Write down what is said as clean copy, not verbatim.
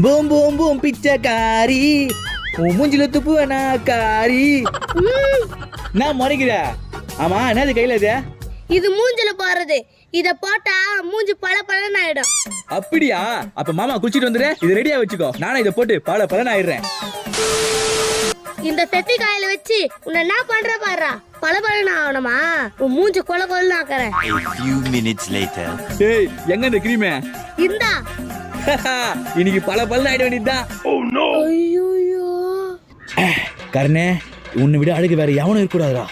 Boom boom boom பிச்சைக்காரி உன் மூஞ்சில துப்புவனா காரி. நான் முறைக்கிற. ஆமா என்னது கையில இது? இது மூஞ்சில போறது. இத போட்டா மூஞ்சி பல பலன்னு ஆயிடும். அப்படியா? அப்ப மாமா குளிச்சிட்டு வந்துரு, இது ரெடியா வச்சுக்கோ. நானே இதை போட்டு பல பலன்னு ஆயிடுறேன். இந்த பெப்பி காயில வச்சு உன்னை என்ன பண்ற பாரு. பல பலன்னு ஆகணுமா? உன் மூஞ்சி கொல கொலன்னு ஆக்குறேன். A few minutes later. ஏய் எங்க இந்த கிரீம்? இந்தா. இன்னைக்கு பல பலன்னு ஆயிட வேண்டியதுதான். ஐயோ கர்ணே, உன்னை விட அழகு வேற எவனும் இருக்க கூடாதுடா.